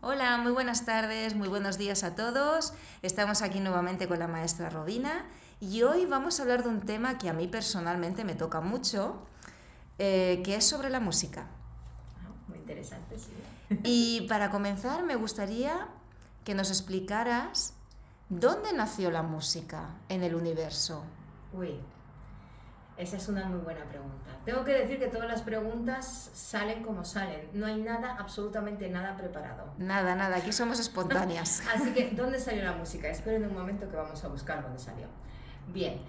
Hola, muy buenas tardes, muy buenos días a todos. Estamos aquí nuevamente con la maestra Rodina y hoy vamos a hablar de un tema que a mí personalmente me toca mucho, que es sobre la música. Muy interesante, sí. Y para comenzar me gustaría que nos explicaras dónde nació la música en el universo. Uy, esa es una muy buena pregunta. Tengo que decir que todas las preguntas salen como salen. No hay nada, absolutamente nada preparado. Nada, nada, aquí somos espontáneas. Así que, ¿dónde salió la música? Esperen un momento que vamos a buscar dónde salió. Bien,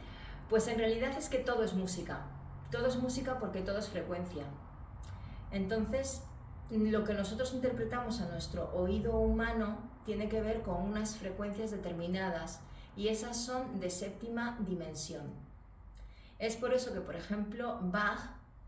pues en realidad es que todo es música. Todo es música porque todo es frecuencia. Entonces, lo que nosotros interpretamos a nuestro oído humano tiene que ver con unas frecuencias determinadas y esas son de séptima dimensión. Es por eso que, por ejemplo, Bach,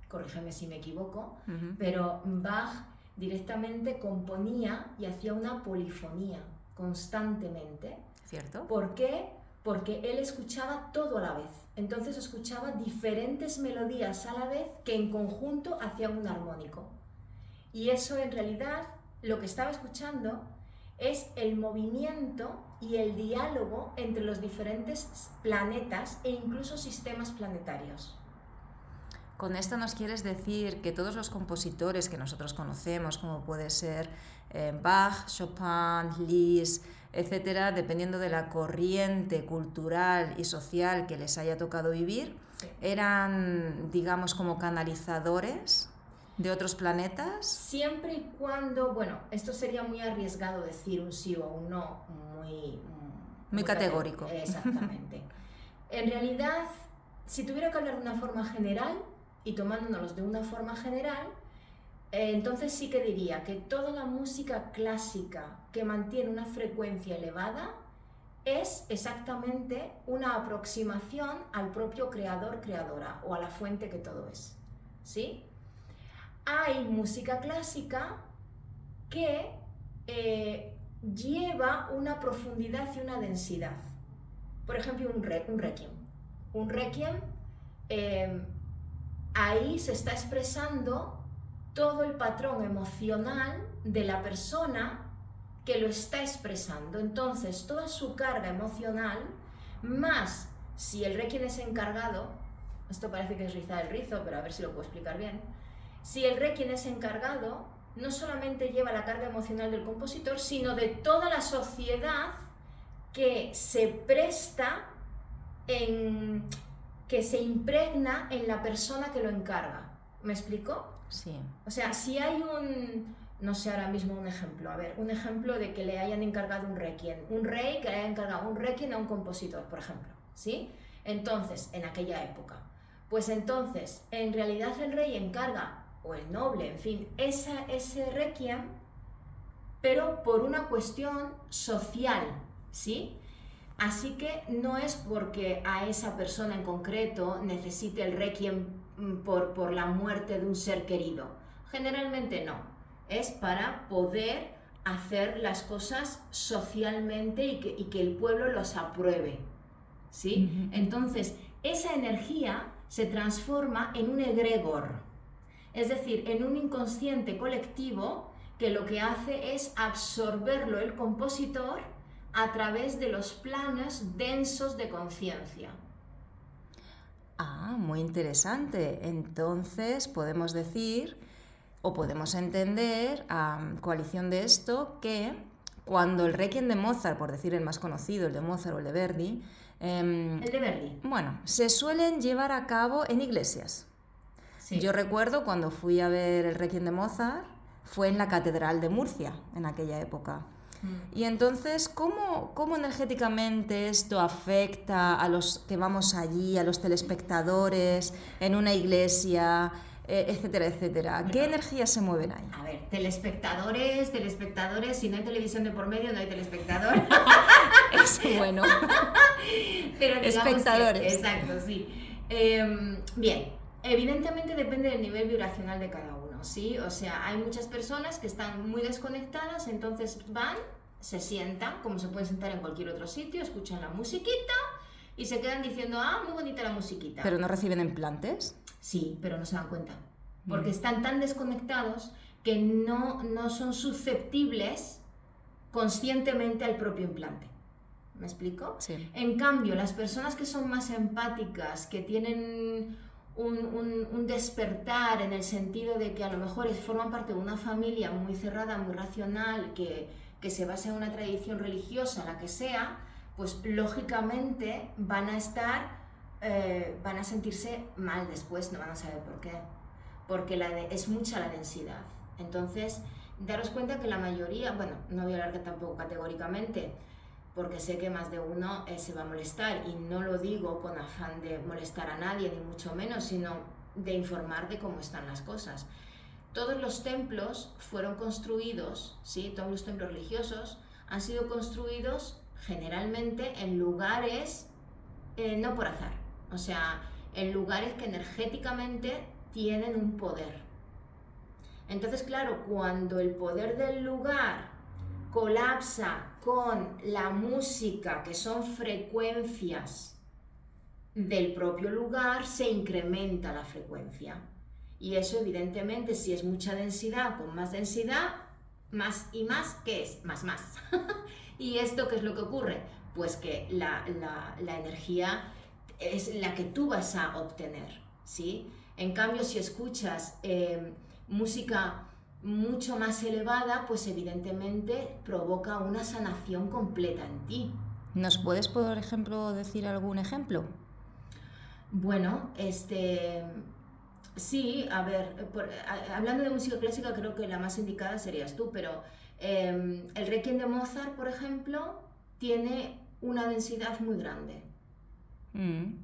corrígeme si me equivoco, pero Bach directamente componía y hacía una polifonía constantemente. ¿Cierto? ¿Por qué? Porque él escuchaba todo a la vez. Entonces escuchaba diferentes melodías a la vez que en conjunto hacían un armónico. Y eso en realidad lo que estaba escuchando es el movimiento y el diálogo entre los diferentes planetas e incluso sistemas planetarios. Con esto nos quieres decir que todos los compositores que nosotros conocemos, como puede ser Bach, Chopin, Liszt, etcétera, dependiendo de la corriente cultural y social que les haya tocado vivir, Sí. eran, digamos, como canalizadores de otros planetas. Siempre y cuando, bueno, esto sería muy arriesgado decir un sí o un no, muy categórico. Exactamente. En realidad, si tuviera que hablar de una forma general y tomándonos de una forma general, entonces sí que diría que toda la música clásica que mantiene una frecuencia elevada es exactamente una aproximación al propio creador-creadora o a la fuente que todo es. ¿Sí? Hay música clásica que lleva una profundidad y una densidad. Por ejemplo, un requiem. Un requiem, ahí se está expresando todo el patrón emocional de la persona que lo está expresando. Entonces, toda su carga emocional, más si el requiem es encargado, esto parece que es rizar el rizo, pero a ver si lo puedo explicar bien. Si el requiem es encargado, no solamente lleva la carga emocional del compositor, sino de toda la sociedad que se presta que se impregna en la persona que lo encarga. ¿Me explico? Sí. O sea, si hay no sé ahora mismo un ejemplo, a ver, un ejemplo de que le hayan encargado un requiem, un rey que le haya encargado un requiem a un compositor, por ejemplo, ¿sí? Entonces, en aquella época, pues entonces, en realidad el rey encarga, o el noble, en fin, ese requiem, pero por una cuestión social, ¿sí? Así que no es porque a esa persona en concreto necesite el requiem por la muerte de un ser querido. Generalmente no. Es para poder hacer las cosas socialmente y que el pueblo los apruebe. ¿Sí? Entonces, esa energía se transforma en un egregor, es decir, en un inconsciente colectivo que lo que hace es absorberlo el compositor a través de los planos densos de conciencia. Ah, muy interesante. Entonces podemos decir o podemos entender a coalición de esto que cuando el Requiem de Mozart, por decir el más conocido, el de Mozart o el de Verdi, el de Verdi. Bueno, se suelen llevar a cabo en iglesias. Sí. Yo recuerdo cuando fui a ver el Requiem de Mozart, fue en la Catedral de Murcia, en aquella época. Y entonces, ¿cómo energéticamente esto afecta a los que vamos allí, a los telespectadores, en una iglesia, etcétera, etcétera? Bueno, ¿Qué energías se mueven ahí? A ver, telespectadores, si no hay televisión de por medio, no hay telespectador. Es bueno. Pero espectadores. Exacto, sí. Bien, evidentemente depende del nivel vibracional de cada uno, ¿sí? O sea, hay muchas personas que están muy desconectadas, entonces van, se sientan, como se pueden sentar en cualquier otro sitio, escuchan la musiquita y se quedan diciendo, muy bonita la musiquita. ¿Pero no reciben implantes? Sí, pero no se dan cuenta, porque están tan desconectados que no son susceptibles conscientemente al propio implante. ¿Me explico? Sí. En cambio, las personas que son más empáticas, que tienen un despertar en el sentido de que a lo mejor forman parte de una familia muy cerrada, muy racional, que se basa en una tradición religiosa, la que sea, pues lógicamente van a sentirse mal después, no van a saber por qué, porque es mucha la densidad. Entonces, daros cuenta que la mayoría, bueno, no voy a hablar tampoco categóricamente, porque sé que más de uno se va a molestar, y no lo digo con afán de molestar a nadie, ni mucho menos, sino de informar de cómo están las cosas. Todos los templos fueron construidos, ¿sí? Todos los templos religiosos han sido construidos generalmente en lugares, no por azar, o sea, en lugares que energéticamente tienen un poder. Entonces, claro, cuando el poder del lugar colapsa con la música, que son frecuencias del propio lugar, se incrementa la frecuencia. Y eso, evidentemente, si es mucha densidad, con más densidad, más y más, ¿qué es? Más. ¿Y esto qué es lo que ocurre? Pues que la energía es la que tú vas a obtener, ¿sí? En cambio, si escuchas música mucho más elevada, pues evidentemente provoca una sanación completa en ti. ¿Nos puedes, por ejemplo, decir algún ejemplo? Bueno, sí, a ver, hablando de música clásica, creo que la más indicada serías tú, pero el Requiem de Mozart, por ejemplo, tiene una densidad muy grande.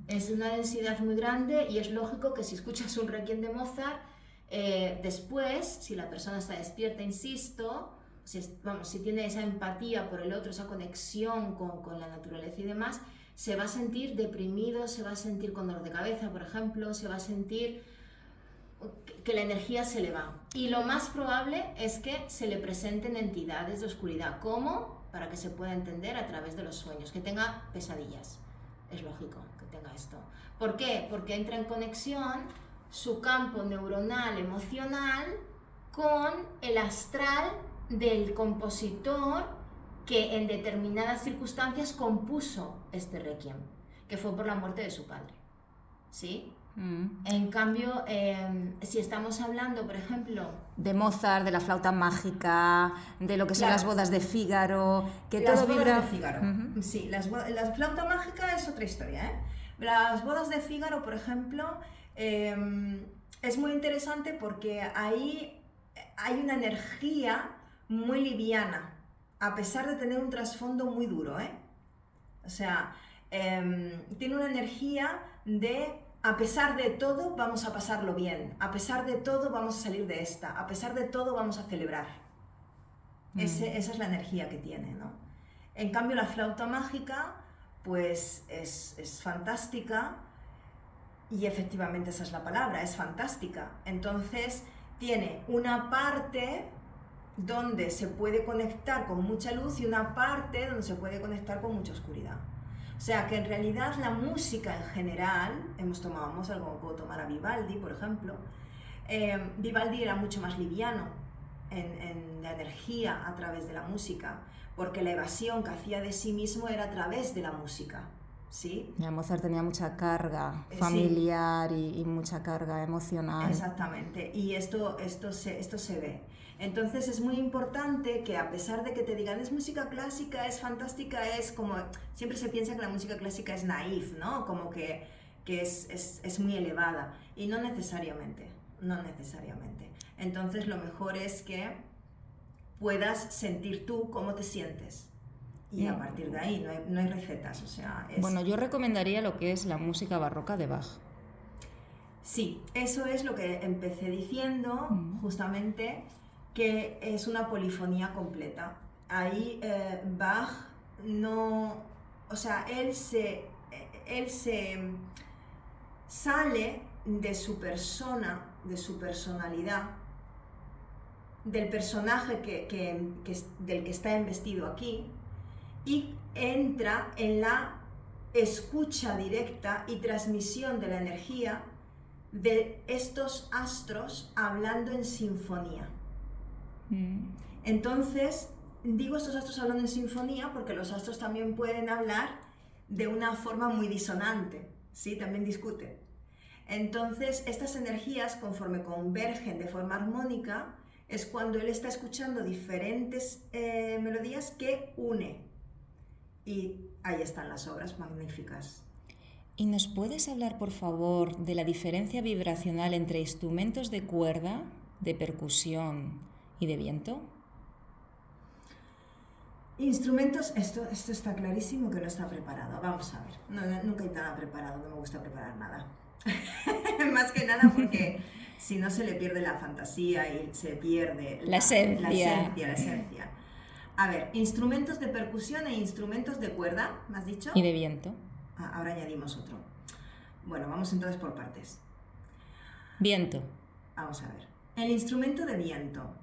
Es una densidad muy grande, y es lógico que si escuchas un Requiem de Mozart, después, si la persona está despierta, insisto, si tiene esa empatía por el otro, esa conexión con la naturaleza y demás, se va a sentir deprimido, se va a sentir con dolor de cabeza, por ejemplo, se va a sentir que la energía se le va. Y lo más probable es que se le presenten entidades de oscuridad. ¿Cómo? Para que se pueda entender a través de los sueños, que tenga pesadillas. Es lógico que tenga esto. ¿Por qué? Porque entra en conexión su campo neuronal emocional con el astral del compositor que en determinadas circunstancias compuso este requiem, que fue por la muerte de su padre, ¿sí? En cambio, si estamos hablando, por ejemplo, de Mozart, de la flauta mágica, de lo que son las bodas de Fígaro, que las todo bodas vibra... de Fígaro. Sí, la flauta mágica es otra historia, ¿eh? Las bodas de Fígaro, por ejemplo, es muy interesante porque ahí hay una energía muy liviana, a pesar de tener un trasfondo muy duro, ¿eh? O sea, tiene una energía de, a pesar de todo, vamos a pasarlo bien, a pesar de todo, vamos a salir de esta, a pesar de todo, vamos a celebrar. Esa es la energía que tiene, ¿no? En cambio, la flauta mágica, pues es fantástica, y efectivamente esa es la palabra, es fantástica. Entonces, tiene una parte donde se puede conectar con mucha luz y una parte donde se puede conectar con mucha oscuridad. O sea que en realidad la música en general, tomamos algo, puedo tomar a Vivaldi, por ejemplo. Vivaldi era mucho más liviano en la energía a través de la música, porque la evasión que hacía de sí mismo era a través de la música, ¿sí? Ya, Mozart tenía mucha carga familiar, sí. y mucha carga emocional. Exactamente, y esto se ve. Entonces es muy importante que, a pesar de que te digan es música clásica, es fantástica, es como, siempre se piensa que la música clásica es naif, ¿no? Como que es muy elevada, y no necesariamente. Entonces lo mejor es que puedas sentir tú cómo te sientes, y a partir de ahí no hay recetas, o sea... Bueno, yo recomendaría lo que es la música barroca de Bach. Sí, eso es lo que empecé diciendo, justamente, que es una polifonía completa. Ahí Bach no... O sea, él se sale de su persona, de su personalidad, del personaje del que está investido aquí, y entra en la escucha directa y transmisión de la energía de estos astros hablando en sinfonía. Entonces, digo estos astros hablando en sinfonía porque los astros también pueden hablar de una forma muy disonante, ¿sí? También discuten. Entonces, estas energías, conforme convergen de forma armónica, es cuando él está escuchando diferentes melodías que une. Y ahí están las obras magníficas. ¿Y nos puedes hablar, por favor, de la diferencia vibracional entre instrumentos de cuerda, de percusión y de viento? Instrumentos, esto está clarísimo que no está preparado. Vamos a ver, nunca hay nada preparado, no me gusta preparar nada. Más que nada porque si no se le pierde la fantasía y se pierde la esencia. La esencia. A ver, instrumentos de percusión e instrumentos de cuerda, ¿me has dicho? Y de viento. Ahora añadimos otro. Bueno, vamos entonces por partes. Viento. Vamos a ver. El instrumento de viento.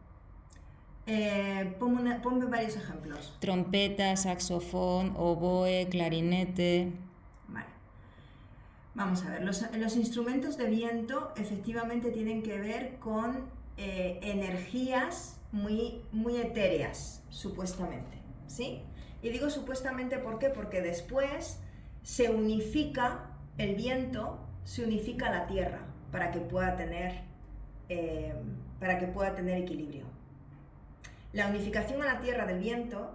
Ponme varios ejemplos. Trompeta, saxofón, oboe, clarinete. Vale. Vamos a ver. Los instrumentos de viento efectivamente tienen que ver con energías muy, muy etéreas, supuestamente. ¿Sí? Y digo supuestamente ¿por qué? Porque después se unifica el viento, se unifica la tierra para que pueda tener equilibrio. La unificación a la tierra del viento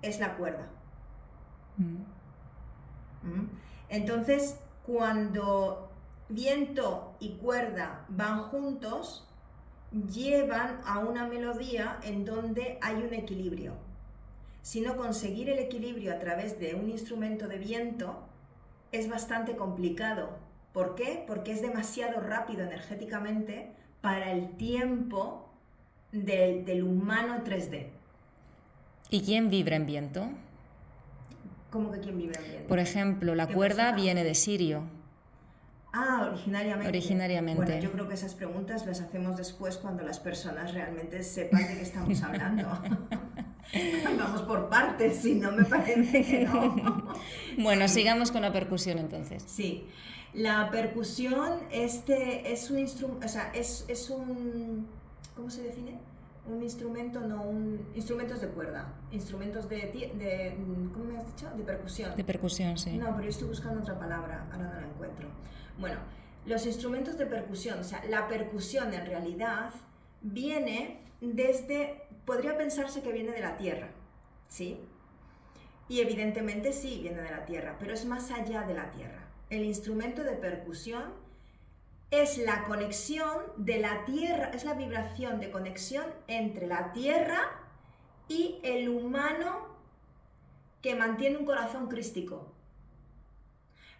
es la cuerda. Entonces, cuando viento y cuerda van juntos, llevan a una melodía en donde hay un equilibrio. Si no, conseguir el equilibrio a través de un instrumento de viento es bastante complicado. ¿Por qué? Porque es demasiado rápido energéticamente para el tiempo del humano 3D. ¿Y quién vibra en viento? ¿Cómo que quién vibra en viento? Por ejemplo, la cuerda viene de Sirio. Originariamente. Bueno, yo creo que esas preguntas las hacemos después cuando las personas realmente sepan de qué estamos hablando. Vamos por partes, si no me parece que no. Bueno, sí. Sigamos con la percusión entonces. Sí, la percusión es un instrumento, o sea, es un, ¿cómo se define? Un instrumento, instrumentos de cuerda, instrumentos de ¿cómo me has dicho? De percusión. De percusión, sí. No, pero yo estoy buscando otra palabra, ahora no la encuentro. Bueno, los instrumentos de percusión, o sea, la percusión en realidad viene podría pensarse que viene de la tierra, ¿sí? Y evidentemente sí, viene de la tierra, pero es más allá de la tierra. El instrumento de percusión es la conexión de la tierra, es la vibración de conexión entre la tierra y el humano que mantiene un corazón crístico.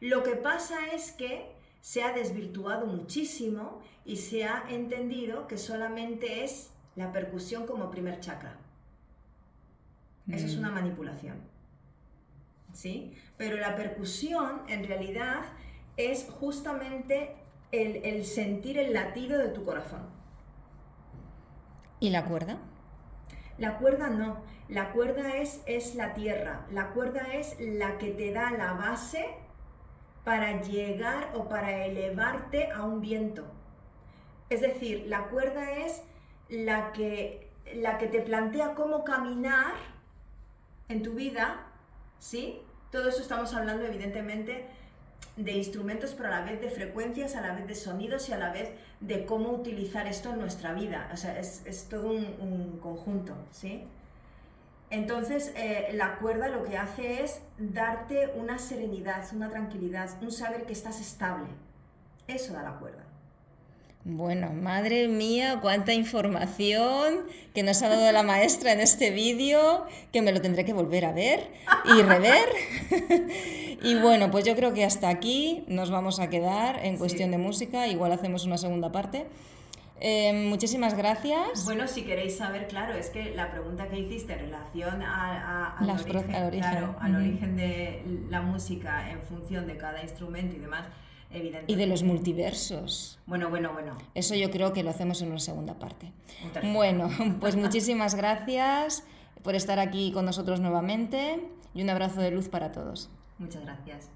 Lo que pasa es que se ha desvirtuado muchísimo y se ha entendido que solamente es la percusión como primer chakra. Eso es una manipulación, ¿sí? Pero la percusión en realidad es justamente el sentir el latido de tu corazón. ¿Y la cuerda? La cuerda no, la cuerda es la tierra, la cuerda es la que te da la base para llegar o para elevarte a un viento. Es decir, la cuerda es la que te plantea cómo caminar en tu vida, ¿sí? Todo eso estamos hablando evidentemente de instrumentos, pero a la vez de frecuencias, a la vez de sonidos y a la vez de cómo utilizar esto en nuestra vida. O sea, es todo un conjunto, ¿sí? Entonces, la cuerda lo que hace es darte una serenidad, una tranquilidad, un saber que estás estable. Eso da la cuerda. Bueno, madre mía, cuánta información que nos ha dado la maestra en este vídeo, que me lo tendré que volver a ver y rever. Y bueno, pues yo creo que hasta aquí nos vamos a quedar en cuestión de música, igual hacemos una segunda parte. Muchísimas gracias. Bueno, si queréis saber, claro, es que la pregunta que hiciste en relación al origen de la música en función de cada instrumento y demás, evidentemente. Y de los multiversos. Bueno. Eso yo creo que lo hacemos en una segunda parte. Bueno, pues muchísimas gracias por estar aquí con nosotros nuevamente y un abrazo de luz para todos. Muchas gracias.